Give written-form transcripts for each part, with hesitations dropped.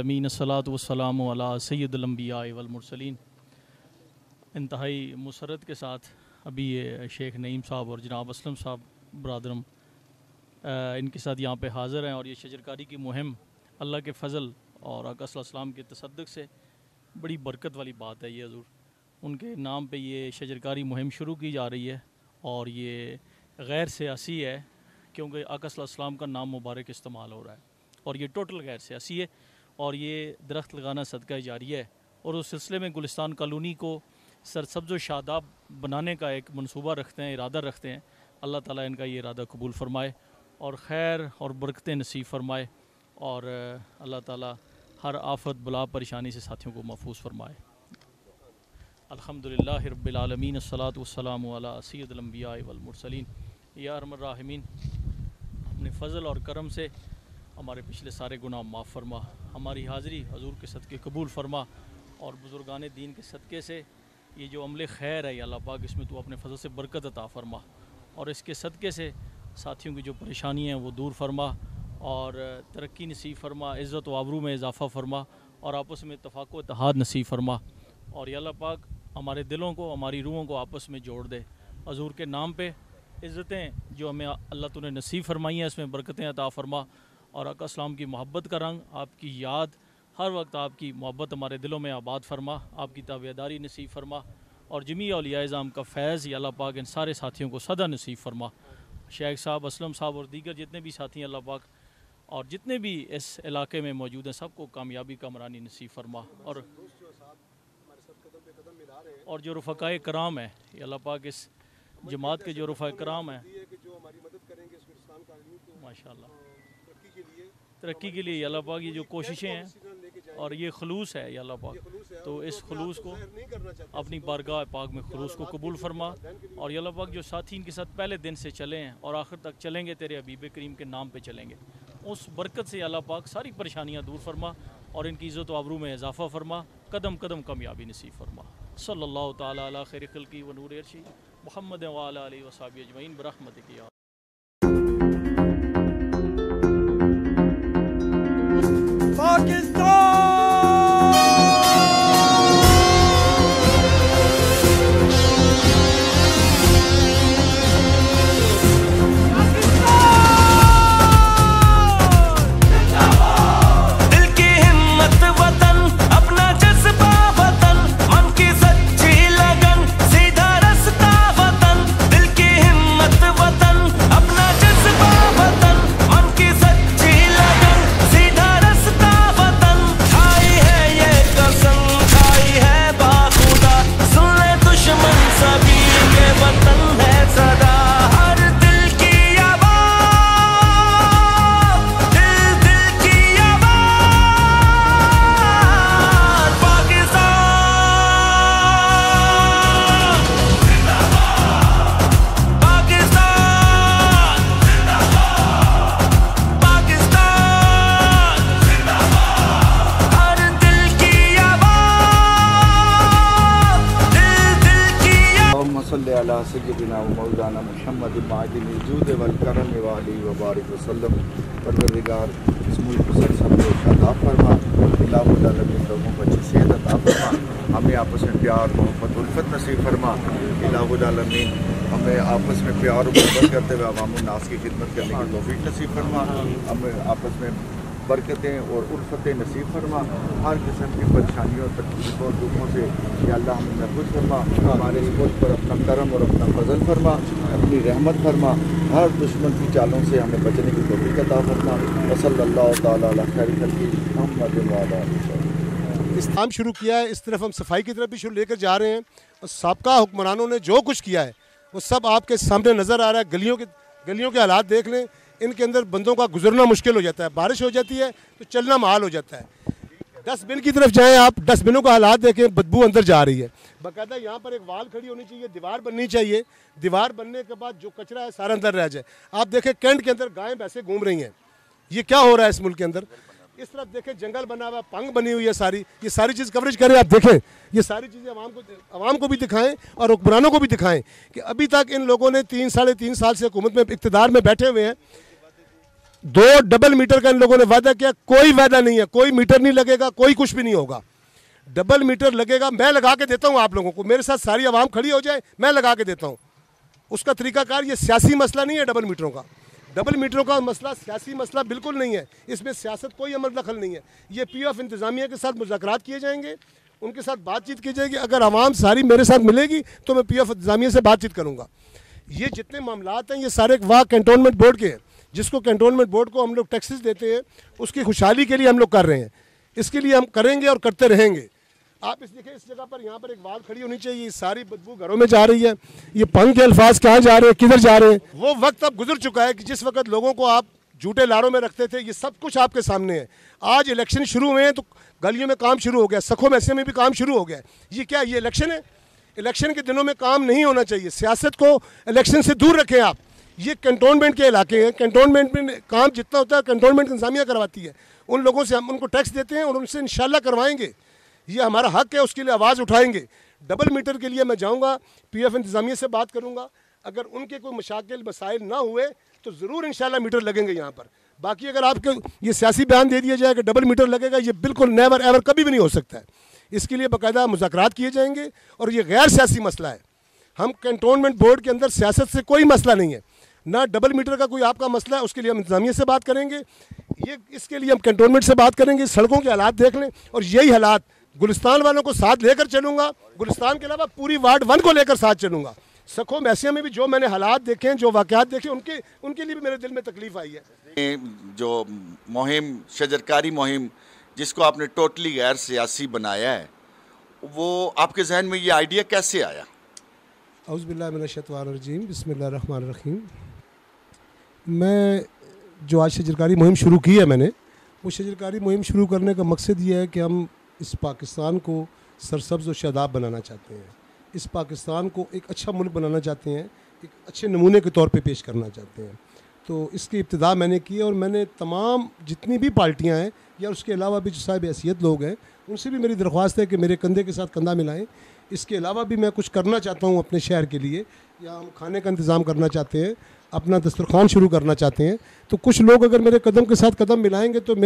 अमीन अस्सलातु वस्सलामु अला सय्यिदिल अंबिया वल मुरसलीन। इंतहाई मुसरत के साथ अभी ये शेख नईम साहब और जनाब असलम साहब बरदरम इनके साथ यहाँ पे हाज़िर हैं और ये शजरकारी की मुहिम अल्लाह के फ़ज़ल और आका सल्लल्लाहु के तसद्दुक़ से बड़ी बरकत वाली बात है। ये हज़ूर उनके नाम पे ये शजरकारी मुहिम शुरू की जा रही है और ये गैर सियासी है क्योंकि आका सल्लल्लाहु का नाम मुबारक इस्तेमाल हो रहा है और ये टोटल गैर सियासी है और ये दरख्त लगाना सदका जारिया है। और उस सिलसिले में गुलिस्तान कॉलोनी को सरसब्ज़ व शादाब बनाने का एक मनसूबा रखते हैं, इरादा रखते हैं। अल्लाह ताला इनका ये इरादा कबूल फ़रमाए और खैर और बरकतें नसीब फ़रमाए और अल्लाह ताला हर आफत बला परेशानी से साथियों को महफूज फ़रमाए। अल्हम्दुलिल्लाहि रब्बिल आलमीन अस्सलातु वस्सलामु अला सय्यिदिल अंबिया वल मुरसलीन। या अरहमर राहिमीन, अपने फ़ज़ल और करम से हमारे पिछले सारे गुनाह माफ़ फ़रमा, हमारी हाज़िरी हजूर के सदक़े कबूल फ़रमा और बुज़ुर्गान दीन के सदक़े से ये जो अमल खैर है या अल्लाह पाक इसमें तो अपने फ़ज़ल से बरकत अता फ़रमा और इसके सदक़े से साथियों की जो परेशानियाँ हैं वो दूर फ़रमा और तरक्की नसीब फ़रमा, इज़्ज़त व आबरू में इजाफ़ा फ़रमा और आपस में इत्तफ़ाक़ व इत्तेहाद नसीब फ़रमा और या अल्लाह पाक हमारे दिलों को, हमारी रूहों को आपस में जोड़ दे। हजूर के नाम पे इज़्ज़तें जो हमें अल्लाह तूने नसीब फ़रमाई हैं इसमें बरकतें अता फ़रमा और आका सलाम की मोहब्बत का रंग, आपकी याद, हर वक्त आपकी मोहब्बत हमारे दिलों में आबाद फ़रमा, आपकी ताबेदारी नसीब फ़रमा और जमी औलिया इज़ाम का फैज़ या अल्लाह पाक इन सारे साथियों को सदा नसीब फ़रमा। शेख साहब, असलम साहब और दीगर जितने भी साथी हैं अल्लाह पाक और जितने भी इस इलाके में मौजूद हैं सबको कामयाबी का मरानी नसीब फ़रमा और जो रफ़क़ाए कराम है या अल्लाह पाक इस जमात के जो रफ़क़ाए कराम हैं माशाअल्लाह तरक्की के लिए अल्लाह पाक ये जो कोशिशें हैं और ये खलूस है या अल्लाह पाक, तो इस खलूस को अपनी बारगाह पाक में खलूस को कबूल फ़रमा और या अल्लाह पाक जो साथी इनके साथ पहले दिन से चले हैं और आखिर तक चलेंगे तेरे हबीब करीम के नाम पे चलेंगे, उस बरकत से अल्लाह पाक सारी परेशानियाँ दूर फ़रमा और इनकी इज़्ज़त व आबरू में इजाफ़ा फ़रमा, कदम कदम कामयाबी नसीब फ़रमा। सल्लल्लाहु तआला अला खैरि खल्क़ी व नूरि अर्शी मुहम्मद व अला आलिहि व सहबिहि अजमईन बिरहमतिक या पाकिस्तान। सय्यिदिना व मौलाना मुहम्मद मादिन जूद वल करम व आलिहि व बारिक वसल्लम। परवरदिगार इस मुल्क को सरसब्ज़ अता फरमा, इलाहुल आलमीन लोगों को अच्छी सेहत अता फरमा, हमें आपस में प्यार मोहब्बत उल्फत नसीब फरमा। इलाहुल आलमीन हमें आपस में प्यार और मोहब्बत करते हुए अवामुन नास की खिदमत करने की तौफीक नसीब फरमा, हमें आपस में बरकतें और उल्फतें नसीब फरमा, हर किस्म की परेशानियों तकलीफ़ों और दुखों से या अल्लाह हमें महफूज फरमा, हमारे इस मुल्क पर अपना करम और अपना फजल फरमा, अपनी रहमत फरमा, हर दुश्मन की चालों से हमें बचने की तौफीक अता फरमा। सल्लल्लाहु तआला अला खैरि खल्क़ी मुहम्मद व अला आलिहि। इस काम शुरू किया है, इस तरफ हम सफाई की तरफ भी शुरू लेकर जा रहे हैं और साबका हुक्मरानों ने जो कुछ किया है वो सब आपके सामने नज़र आ रहा है। गलियों के हालात देख लें, इनके अंदर बंदों का गुजरना मुश्किल हो जाता है, बारिश हो जाती है तो चलना महाल हो जाता है। डस्टबिन की तरफ जाएं आप, डस्टबिनों का हालात देखें, बदबू अंदर जा रही है। बाकायदा यहाँ पर एक वाल खड़ी होनी चाहिए, दीवार बननी चाहिए, दीवार बनने के बाद जो कचरा है सारा अंदर रह जाए। आप देखें कैंट के अंदर गायें भैंसें घूम रही हैं, ये क्या हो रहा है इस मुल्क के अंदर। इस तरफ देखें जंगल बना हुआ, पंग बनी हुई है सारी, ये सारी चीज़ कवरेज करें। आप देखें ये सारी चीज़ें आवाम को भी दिखाएं और हुक्मरानों को भी दिखाएं कि अभी तक इन लोगों ने 3 साढ़े 3 साल से हुकूमत में इक़्तिदार में बैठे हुए हैं। 2 डबल मीटर का इन लोगों ने वादा किया, कोई वादा नहीं है, कोई मीटर नहीं लगेगा, कोई कुछ भी नहीं होगा। डबल मीटर लगेगा, मैं लगा के देता हूँ आप लोगों को, मेरे साथ सारी आवाम खड़ी हो जाए, मैं लगा के देता हूँ। उसका तरीकाकार, ये सियासी मसला नहीं है डबल मीटरों का। डबल मीटरों का मसला सियासी मसला बिल्कुल नहीं है, इसमें सियासत कोई अमल दखल नहीं है। ये POF इंतज़ामिया के साथ मुज़ाकरात किए जाएंगे, उनके साथ बातचीत की जाएगी। अगर आवाम सारी मेरे साथ मिलेगी तो मैं POF इंतज़ामिया से बातचीत करूँगा। ये जितने मामलात हैं ये सारे वाह कैंटोनमेंट बोर्ड के हैं, जिसको कैंटोनमेंट बोर्ड को हम लोग टैक्सेस देते हैं, उसकी खुशहाली के लिए हम लोग कर रहे हैं। इसके लिए हम करेंगे और करते रहेंगे। आप इस देखिए, इस जगह पर यहाँ पर एक वाल खड़ी होनी चाहिए, सारी बदबू घरों में जा रही है। ये पंख के अल्फाज कहाँ जा रहे हैं, किधर जा रहे हैं? वो वक्त अब गुजर चुका है कि जिस वक्त लोगों को आप झूठे लारों में रखते थे। ये सब कुछ आपके सामने है। आज इलेक्शन शुरू हुए हैं तो गलियों में काम शुरू हो गया, सखों मैसे में भी काम शुरू हो गया। ये क्या, ये इलेक्शन है? इलेक्शन के दिनों में काम नहीं होना चाहिए। सियासत को इलेक्शन से दूर रखें आप। ये कंटोनमेंट के इलाके हैं, कंटोनमेंट में काम जितना होता है कंटोनमेंट इंतजामिया करवाती है। उन लोगों से हम उनको टैक्स देते हैं और उनसे इंशाल्लाह करवाएंगे। ये हमारा हक है, उसके लिए आवाज़ उठाएंगे। डबल मीटर के लिए मैं जाऊंगा, POF इंतजामिया से बात करूंगा। अगर उनके कोई मशाकिल मसाइल ना हुए तो ज़रूर इंशाल्लाह मीटर लगेंगे यहाँ पर। बाकी अगर आपके ये सियासी बयान दे दिया जाए कि डबल मीटर लगेगा, ये बिल्कुल नेवर एवर कभी भी नहीं हो सकता है। इसके लिए बाकायदा मुज़ाकरात किए जाएंगे और ये गैर सियासी मसला है। हम कंटोनमेंट बोर्ड के अंदर सियासत से कोई मसला नहीं है, ना डबल मीटर का कोई आपका मसला है। उसके लिए हम इंतजामिया से बात करेंगे, ये इसके लिए हम कंटोनमेंट से बात करेंगे। सड़कों के हालात देख लें, और यही हालात गुलिस्तान वालों को साथ लेकर चलूँगा। गुलिस्तान के अलावा पूरी वार्ड 1 को लेकर साथ चलूँगा। सखो मैसिया में भी जो मैंने हालात देखे हैं, जो वाक़यात देखे, उनके लिए भी मेरे दिल में तकलीफ़ आई है। जो मुहिम, शजरकारी मुहिम, जिसको आपने टोटली गैर सियासी बनाया है, वो आपके जहन में ये आइडिया कैसे आया? औज़ुबिल्लाहि मिनश्शैतानिर्रजीम, बिस्मिल्लाहिर्रहमानिर्रहीम। मैं जो आज शजरकारी मुहिम शुरू की है मैंने, वो शजरकारी मुहिम शुरू करने का मकसद ये है कि हम इस पाकिस्तान को सरसब्ज़ और शादाब बनाना चाहते हैं। इस पाकिस्तान को एक अच्छा मुल्क बनाना चाहते हैं, एक अच्छे नमूने के तौर पे पेश करना चाहते हैं। तो इसकी इब्तिदा मैंने की है और मैंने तमाम जितनी भी पार्टियां हैं या उसके अलावा भी जो साहिब हैसियत लोग हैं, उनसे भी मेरी दरख्वास्त है कि मेरे कंधे के साथ कंधा मिलाएं। इसके अलावा भी मैं कुछ करना चाहता हूँ अपने शहर के लिए, या हम खाने का इंतज़ाम करना चाहते हैं, अपना दस्तरखान शुरू करना चाहते हैं। तो कुछ लोग अगर मेरे कदम के साथ कदम मिलाएंगे तो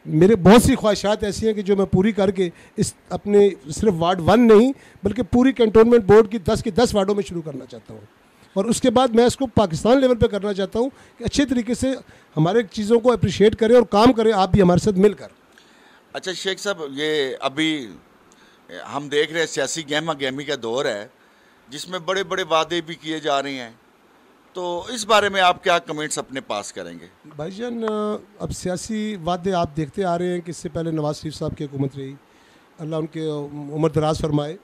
मेरे बहुत सी ख्वाहिशात ऐसी हैं कि जो मैं पूरी करके इस अपने सिर्फ वार्ड 1 नहीं बल्कि पूरी कंटोनमेंट बोर्ड की 10 की 10 वार्डों में शुरू करना चाहता हूँ। और उसके बाद मैं इसको पाकिस्तान लेवल पे करना चाहता हूँ कि अच्छे तरीके से हमारे चीज़ों को अप्रिशिएट करें और काम करें, आप भी हमारे साथ मिलकर। अच्छा शेख साहब, ये अभी हम देख रहे हैं सियासी गहमा गहमी का दौर है, जिसमें बड़े बड़े वादे भी किए जा रहे हैं, तो इस बारे में आप क्या कमेंट्स अपने पास करेंगे? भाईजान, अब सियासी वादे आप देखते आ रहे हैं कि इससे पहले नवाज़ शरीफ साहब की हुकूमत रही, अल्लाह उनके उम्र दराज फरमाए।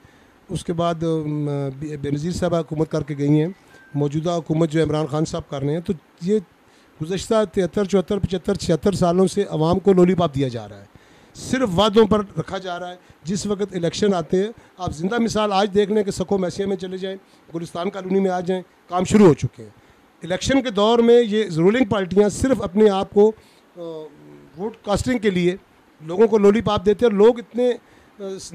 उसके बाद बेनज़ीर साहब हुकूमत करके गई हैं, मौजूदा हुकूमत जो इमरान खान साहब कर रहे हैं। तो ये गुज़श्ता 73, 74, 75, 76 सालों से आवाम को लॉलीपॉप दिया जा रहा है, सिर्फ वादों पर रखा जा रहा है। जिस वक्त इलेक्शन आते हैं, आप जिंदा मिसाल आज देख लें कि सको मैसिया में चले जाएं, गुलिस्तान कॉलोनी में आ जाएं, काम शुरू हो चुके हैं। इलेक्शन के दौर में ये रूलिंग पार्टियां सिर्फ अपने आप को वोट कास्टिंग के लिए लोगों को लॉलीपॉप देते हैं, और लोग इतने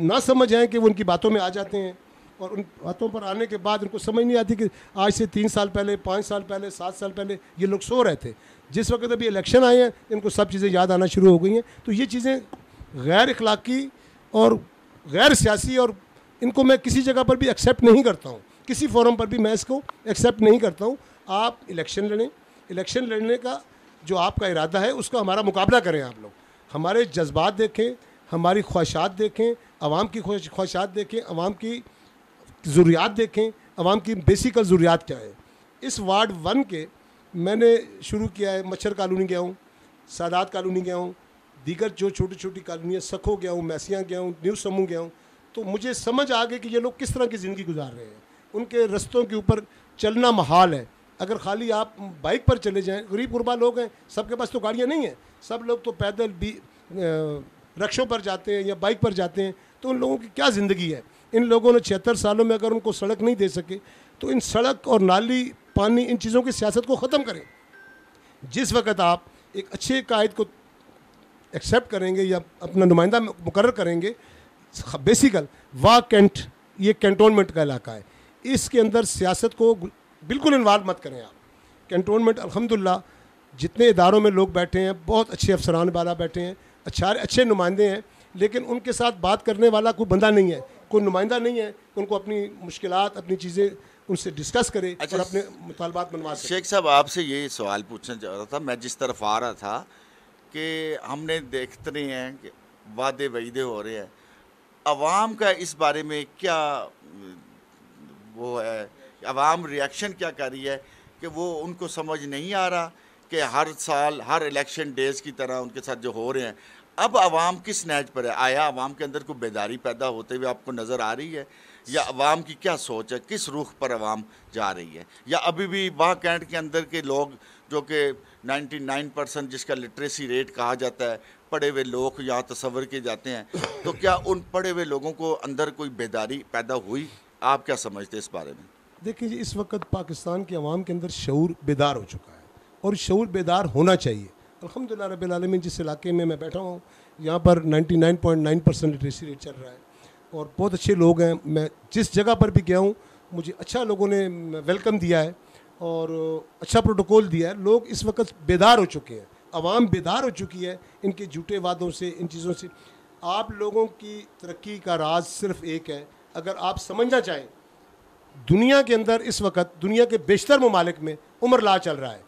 ना समझ आएँ कि वो उनकी बातों में आ जाते हैं। और उन बातों पर आने के बाद उनको समझ नहीं आती कि आज से 3 साल पहले, 5 साल पहले, 7 साल पहले ये लोग सो रहे थे। जिस वक्त अभी इलेक्शन आए हैं, इनको सब चीज़ें याद आना शुरू हो गई हैं। तो ये चीज़ें गैर अखलाकी और गैर सियासी, और इनको मैं किसी जगह पर भी एक्सेप्ट नहीं करता हूँ, किसी फोरम पर भी मैं इसको एक्सेप्ट नहीं करता हूँ। आप इलेक्शन लड़ें, इलेक्शन लड़ने का जो आपका इरादा है उसका हमारा मुकाबला करें। आप लोग हमारे जज्बात देखें, हमारी ख्वाहिशात देखें, आवाम की ख्वाहिशात देखें, आवाम की ज़रूरियात देखें, आवाम की बेसिकल ज़रूरियात क्या है। इस वार्ड 1 के मैंने शुरू किया है, मच्छर कॉलोनी गया हूँ, सादात कॉलोनी गया हूँ, दीगर जो छोटी छोटी कॉलोनियाँ, सखो गया हूँ, मैसियाँ गया हूँ, न्यू समूह गया हूँ। तो मुझे समझ आ गई कि ये लोग किस तरह की ज़िंदगी गुजार रहे हैं। उनके रस्तों के ऊपर चलना महाल है। अगर खाली आप बाइक पर चले जाएं, गरीब गुरबा लोग हैं, सबके पास तो गाड़ियाँ नहीं हैं, सब लोग तो पैदल भी रिक्शों पर जाते हैं या बाइक पर जाते हैं। तो उन लोगों की क्या ज़िंदगी है। इन लोगों ने 76 सालों में अगर उनको सड़क नहीं दे सके, तो इन सड़क और नाली, पानी, इन चीज़ों की सियासत को ख़त्म करें। जिस वक्त आप एक अच्छे कायद को एक्सेप्ट करेंगे या अपना नुमाइंदा मुकर्रर करेंगे, बेसिकल वाह कैंट, ये कैंटोनमेंट का इलाका है, इसके अंदर सियासत को बिल्कुल इन्वॉल्व मत करें आप। कैंटोनमेंट अल्हम्दुलिल्लाह जितने इदारों में लोग बैठे हैं बहुत अच्छे अफसरान वाला बैठे हैं, अच्छे नुमाइंदे हैं, लेकिन उनके साथ बात करने वाला कोई बंदा नहीं है, कोई नुमाइंदा नहीं है, उनको अपनी मुश्किलात अपनी चीज़ें उनसे डिस्कस करे और अपने मुतालबात मनवा सके। शेख साहब आपसे ये सवाल पूछना चाह रहा था, मैं जिस तरफ आ रहा था कि हमने देखते रहे हैं कि वादे वईदे हो रहे हैं, अवाम का इस बारे में क्या वो है, अवाम रिएक्शन क्या कर रही है कि वो उनको समझ नहीं आ रहा कि हर साल हर इलेक्शन डेज की तरह उनके साथ जो हो रहे हैं, अब अवाम किस नहज पर है? आया अवाम के अंदर कोई बेदारी पैदा होते हुए आपको नज़र आ रही है, या अवाम की क्या सोच है, किस रुख पर अवाम जा रही है, या अभी भी वहाँ कैंट के अंदर के लोग जो कि 99% जिसका लिटरेसी रेट कहा जाता है, पढ़े हुए लोग यहाँ तस्वर किए जाते हैं, तो क्या उन पढ़े हुए लोगों को अंदर कोई बेदारी पैदा हुई? आप क्या समझते हैं इस बारे में? देखिए जी, इस वक्त पाकिस्तान के अवाम के अंदर शऊर बेदार हो चुका है और शऊर बेदार होना चाहिए। अल्हम्दुलिल्लाह रब्बिल आलमीन, जिस इलाके में मैं बैठा हूँ यहाँ पर 99.9% लिटरेसी रेट चल रहा है और बहुत अच्छे लोग हैं। मैं जिस जगह पर भी गया हूँ मुझे अच्छा लोगों ने वेलकम दिया है और अच्छा प्रोटोकॉल दिया है। लोग इस वक्त बेदार हो चुके हैं, अवाम बेदार हो चुकी है इनके झूठे वादों से, इन चीज़ों से। आप लोगों की तरक्की का राज सिर्फ एक है, अगर आप समझना चाहें, दुनिया के अंदर इस वक्त दुनिया के बेशतर ममालिक में उमर ला चल रहा है,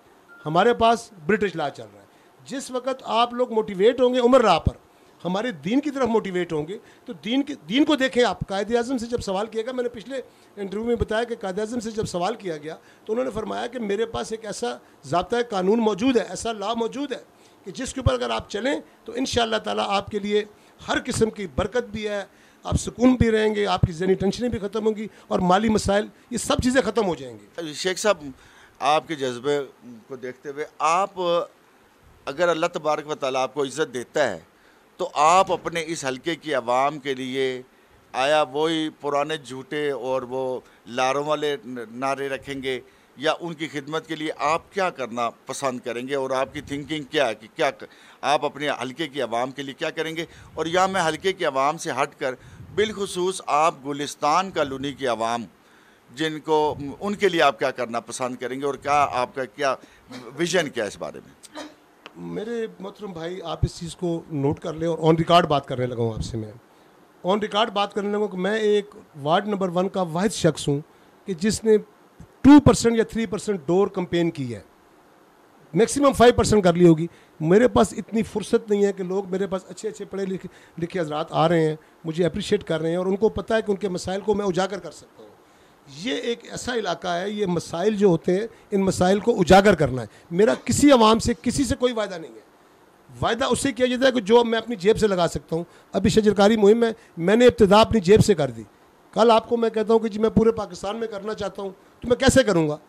हमारे पास ब्रिटिश ला चल रहा है। जिस वक्त आप लोग मोटिवेट होंगे उमर ला पर, हमारे दीन की तरफ मोटिवेट होंगे, तो दीन को देखें आप। कायद आज़म से जब सवाल किया गया, मैंने पिछले इंटरव्यू में बताया कि कायद आज़म से जब सवाल किया गया तो उन्होंने फरमाया कि मेरे पास एक ऐसा ज़ाब्ता कानून मौजूद है, ऐसा लॉ मौजूद है कि जिसके ऊपर अगर आप चलें तो इंशाअल्लाह ताला आपके लिए हर किस्म की बरकत भी है, आप सुकून भी रहेंगे, आपकी ज़हनी टेंशनें भी ख़त्म होंगी और माली मसाइल, ये सब चीज़ें ख़त्म हो जाएंगी। शेख साहब, आपके जज्बे को देखते हुए, आप अगर अल्लाह तबारक व तआला आपको इज़्ज़त देता है तो आप अपने इस हलके की आवाम के लिए आया वही पुराने झूठे और वो लारों वाले नारे रखेंगे, या उनकी खिदमत के लिए आप क्या करना पसंद करेंगे, और आपकी थिंकिंग क्या है कि क्या आप अपने हलके की आवाम के लिए क्या करेंगे? और या मैं हलके की आवाम से हट कर बिलखुसूस आप गुलिस्तान कॉलोनी की आवाम जिनको, उनके लिए आप क्या करना पसंद करेंगे, और क्या आपका क्या विजन क्या है इस बारे में? मेरे मोहतरम भाई, आप इस चीज़ को नोट कर लें और ऑन रिकॉर्ड बात करने लगा हूँ आपसे। मैं ऑन रिकॉर्ड बात करने लगा कि मैं एक वार्ड नंबर 1 का वाहिद शख्स हूँ कि जिसने 2% या 3% डोर कंपेन की है, मैक्सिमम 5% कर ली होगी। मेरे पास इतनी फुर्सत नहीं है कि लोग मेरे पास अच्छे अच्छे पढ़े लिखे हजरात आ रहे हैं, मुझे अप्रिशिएट कर रहे हैं और उनको पता है कि उनके मसाइल को मैं उजागर कर सकता हूँ। ये एक ऐसा इलाका है, ये मसाइल जो होते हैं, इन मसाइल को उजागर करना है। मेरा किसी आवाम से, किसी से कोई वायदा नहीं है। वायदा उससे किया जाता है कि जो मैं अपनी जेब से लगा सकता हूँ। अभी शजरकारी मुहिम में मैंने इब्तिदा अपनी जेब से कर दी। कल आपको मैं कहता हूँ कि जी मैं पूरे पाकिस्तान में करना चाहता हूँ, तो मैं कैसे करूँगा?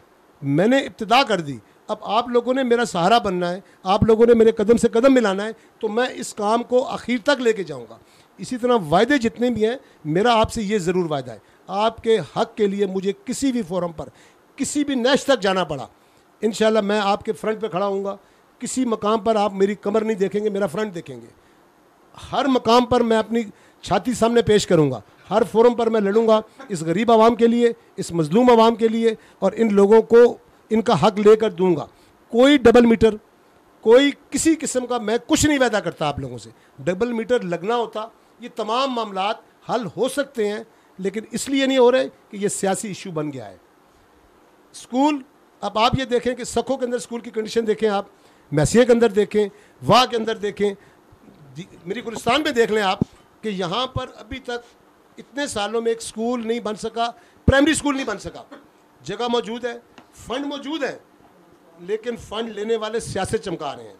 मैंने इब्तिदा कर दी। अब आप लोगों ने मेरा सहारा बनना है, आप लोगों ने मेरे कदम से कदम मिलाना है, तो मैं इस काम को आखिर तक लेके जाऊँगा। इसी तरह वायदे जितने भी हैं, मेरा आपसे ये ज़रूर वायदा है, आपके हक़ के लिए मुझे किसी भी फोरम पर, किसी भी नैश तक जाना पड़ा, इंशाल्लाह मैं आपके फ्रंट पे खड़ा हूँगा। किसी मकाम पर आप मेरी कमर नहीं देखेंगे, मेरा फ्रंट देखेंगे। हर मकाम पर मैं अपनी छाती सामने पेश करूँगा, हर फोरम पर मैं लड़ूंगा इस गरीब आवाम के लिए, इस मजलूम आवाम के लिए, और इन लोगों को इनका हक़ लेकर दूंगा। कोई डबल मीटर, कोई किसी किस्म का मैं कुछ नहीं वादा करता आप लोगों से। डबल मीटर लगना होता, ये तमाम मामलात हल हो सकते हैं, लेकिन इसलिए नहीं हो रहे कि ये सियासी इशू बन गया है। स्कूल, अब आप ये देखें कि सखों के अंदर स्कूल की कंडीशन देखें, आप मैसिया के अंदर देखें, वाह के अंदर देखें, मेरी गुलिस्तान में देख लें आप कि यहाँ पर अभी तक इतने सालों में एक स्कूल नहीं बन सका, प्राइमरी स्कूल नहीं बन सका। जगह मौजूद है, फंड मौजूद है, लेकिन फंड लेने वाले सियासत चमका रहे हैं,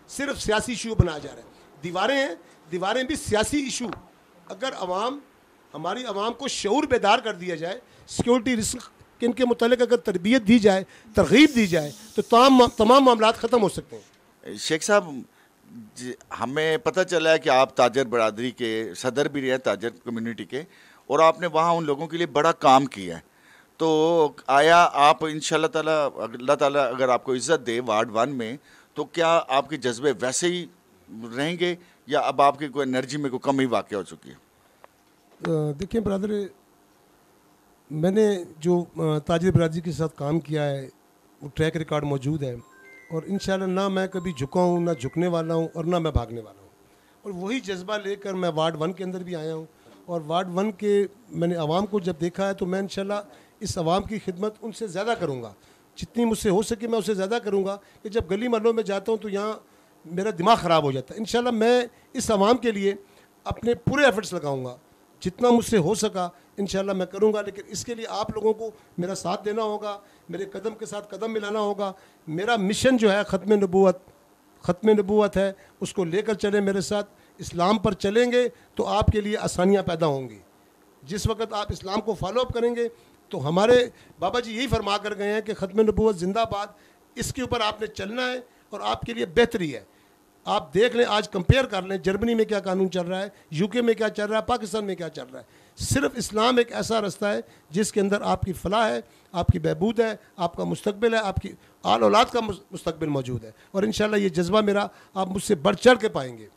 सिर्फ सियासी इशू बनाया जा रहा है। दीवारें हैं, दीवारें भी सियासी इशू। अगर हमारी आवाम को शऊर बेदार कर दिया जाए, सिक्योरिटी रिस्क इनके मुतालिक अगर तरबियत दी जाए, तरगीब दी जाए, तो तमाम मामलात ख़त्म हो सकते हैं। शेख साहब, हमें पता चला है कि आप ताजर बरादरी के सदर भी रहे, ताजर कम्युनिटी के, और आपने वहाँ उन लोगों के लिए बड़ा काम किया है। तो आया आप इंशाल्लाह ताला, अल्लाह ताला अगर आपको इज़्ज़त दे वार्ड 1 में, तो क्या आपके जज्बे वैसे ही रहेंगे या अब आपकी कोई एनर्जी में कोई कमी वाक़ हो चुकी है? देखिए ब्रदर, मैंने जो ताजिर बरादरी के साथ काम किया है वो ट्रैक रिकॉर्ड मौजूद है, और इंशाल्लाह ना मैं कभी झुका हूँ, ना झुकने वाला हूँ और ना मैं भागने वाला हूँ। और वही जज्बा लेकर मैं वार्ड 1 के अंदर भी आया हूँ। और वार्ड 1 के मैंने आवाम को जब देखा है तो मैं इंशाल्लाह इस आवाम की खिदमत उनसे ज़्यादा करूँगा, जितनी मुझसे हो सके मैं उससे ज़्यादा करूँगा। कि जब गली महलों में जाता हूँ तो यहाँ मेरा दिमाग ख़राब हो जाता है। इंशाल्लाह मैं इस आवाम के लिए अपने पूरे एफर्ट्स लगाऊंगा, जितना मुझसे हो सका इंशाल्लाह मैं करूंगा। लेकिन इसके लिए आप लोगों को मेरा साथ देना होगा, मेरे कदम के साथ कदम मिलाना होगा। मेरा मिशन जो है ख़त्म नबूवत है, उसको लेकर चले मेरे साथ। इस्लाम पर चलेंगे तो आपके लिए आसानियाँ पैदा होंगी। जिस वक्त आप इस्लाम को फॉलोअप करेंगे तो हमारे बाबा जी यही फरमा कर गए हैं कि ख़त्म नबूवत जिंदाबाद, इसके ऊपर आपने चलना है और आपके लिए बेहतरी है। आप देख लें, आज कंपेयर कर लें, जर्मनी में क्या कानून चल रहा है, यूके में क्या चल रहा है, पाकिस्तान में क्या चल रहा है। सिर्फ इस्लाम एक ऐसा रास्ता है जिसके अंदर आपकी फलाह है, आपकी बहबूद है, आपका मुस्तकबिल है, आपकी आल औलाद का मुस्तकबिल मौजूद है। और इंशाल्लाह ये जज्बा मेरा आप मुझसे बढ़ चढ़ के पाएंगे।